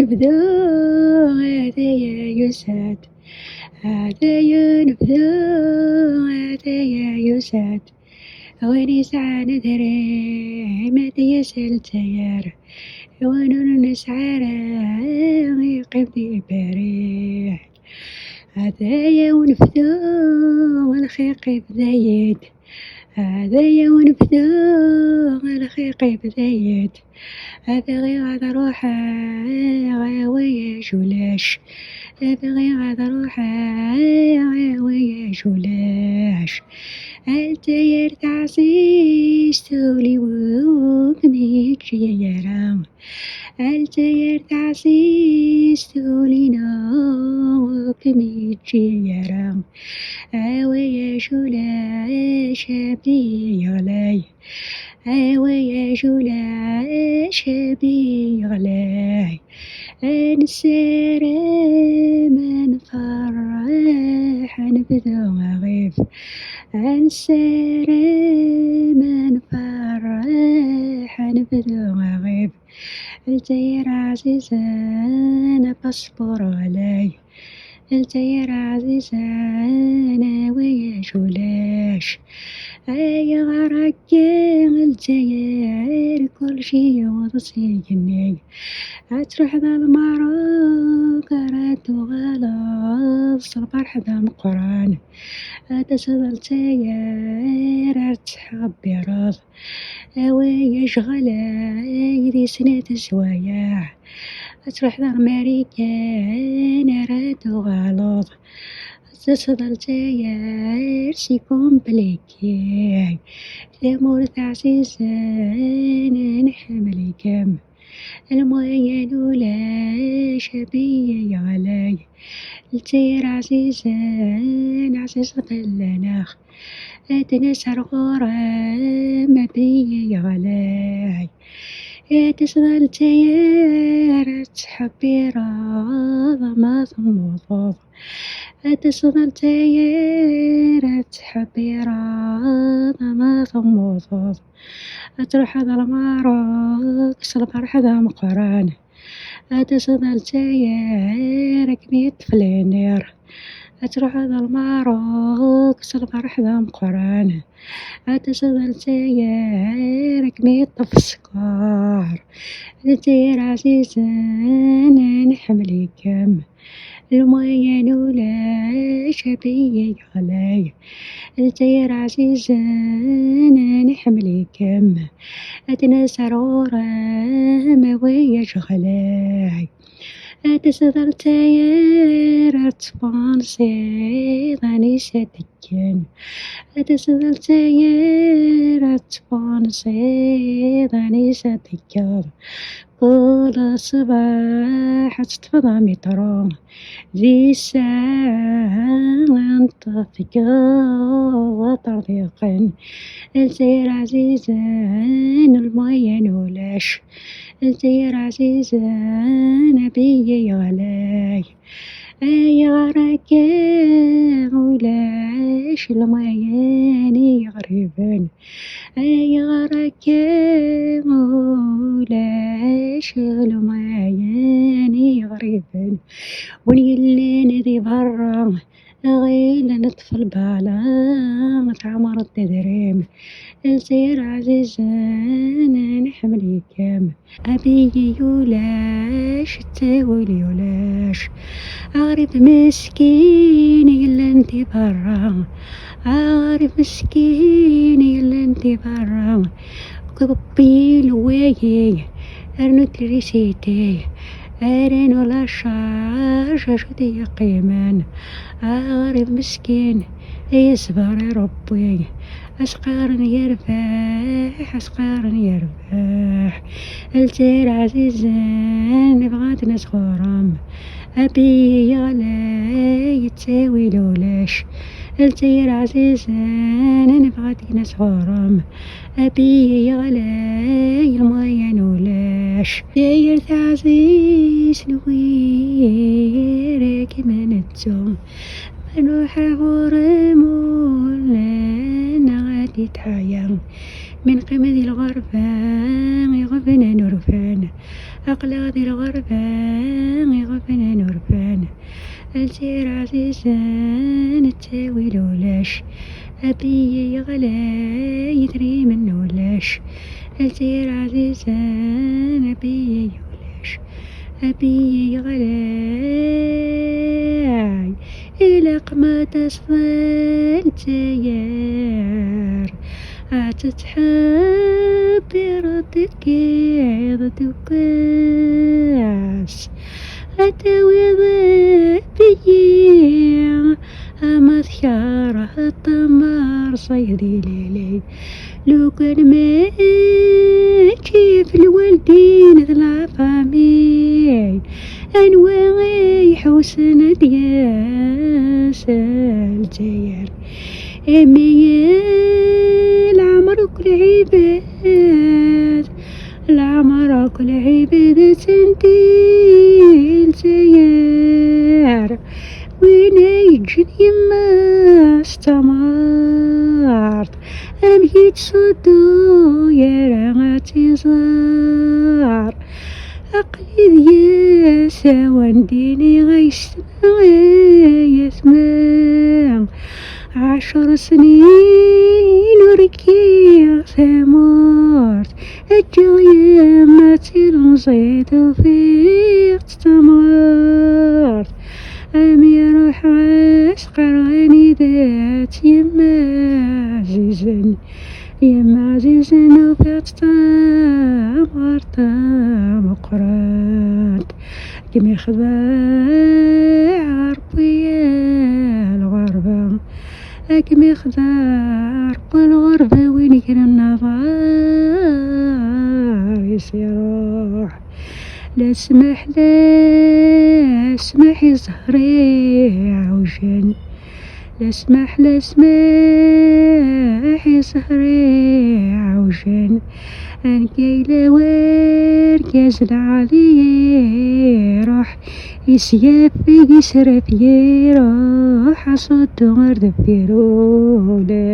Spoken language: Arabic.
ينبذو هذايا يسعد، هذايا نبذو هذايا يسعد، وين يسعى ندري متى يسأل تيار، وين نسعى يقبضي بريح، هذايا ونبذو والخيق بدايد، هذايا ونبذو والخيق بدايد، أبغي غدا روحه غاوية جولاش، أبغي غدا روحه غاوية جولاش، التيار تعزيز تولي وكميك جيارام، التيار تعزيز تولينا وكميك جيارام، أويا جولاش أبي يغلاي، أويا جولاش أبي يغلاي، نساري من فرح نبدو مغيب، نساري من فرح نبدو مغيب، التيار عزيزة أنا باسبور علي، التيار عزيزة أنا ويا جولاش، أي غرقي التيار كل شي وضسيني، أتروح ذا المعروك راد وغلاص البرح ذا مقران، أتسد التيار أرتحب براض، أوي شغلة يدي سنة سوايع، أتروح ذا الماريكان راد وغلاص، أتسد التيار سيكون بليكي، ثمور تعزيزان نحمل كم، الموين ولا شبيه علي، التير عزيزان عزيز ظلناخ، أتنسر غرام بيه علي، تسغى التيار تحبي راض ما ثمضض، تسغى التيار تحبي راض ما ثمضض، تروح هذا المعروك البرح ذا مقران، تسغى التيار كميت فلينير، تروح هذا المعروك البرح ذا مقران، تسغى التيار كميت طفسكار، التيار عزيزان نحملي كم، الموين ولا شبيه علي، التيار عزيزان نحملي كم، أتنسر غرام ويا غلاي، أتسد التيار تبانسي ضاني ساتكن، أتسد التيار تبانسي ضاني ساتكن، كل صباح تتفضى مترو ذي الساعة تطفقا وطريقا، التيار عزيزان الموين ولاش، التيار عزيزان بيه يغلاي، أي غرقا ولاش الموين يغربن، أي غرقا ولاش الموين يغربن، ونيلين ذي برا غيل نطفل بالا تعمر التدريم، التيار عزيزان نحملي كم، أبي يولاش تاولي يولاش، أغرب مسكين يلا انتي برا، أغرب مسكين يلا انتي برا، قبي الوايي أرنت ريسيتي، أرين ولا شاش شدي قيمان، أغرب مسكين يصبر ربي، أسقار يرباح أسقار يرباح، التير عزيزان بغات ناس غرام، أبي يغلاي تساوي لولاش، التير عزيزان بغات ناس غرام، أبي يغلاي الموين ولاش، تير تعزيز نوير كما نتوم منوح غرام ولا غادي تحيا، من قمة الغربان يغبنا نرفان، أقلى ذي الغربان الجير عزيزان التاوي لولاش أبي يغلى يدري منو لاش الجير عزيزان أبي يولاش أبي يغلاي إلى قما تصفى التيار أتتحب يردك يضد كاس أتوي ضبي أما ثياره الطمار صيدي ليلي لو كان ما كيف الوالدين ذلا فامي أنواعي حسن دياس الجير أميال عمرك العباد العمرك العباد سنتي الجير وين يجن يما استمرت أمهيت صدو يا رغتي صار أقليد يا سوان ديني غيسمع يسمع 10 سنين وركي ثمرت الجاية ما تنزيد وفيق تستمرت أمي روح عشق راني ذات يما عزيزا وفيق تستمرت مقرات كمي خداع ربي الغربة كمي خداع ربي الغربة وين كان النظر يسيروح لا سمح زهري عوجن لا سمح زهري عوجن أنا قايلة وركز العلي روح يسيب يسرف يروح أصد ورد بيرولاش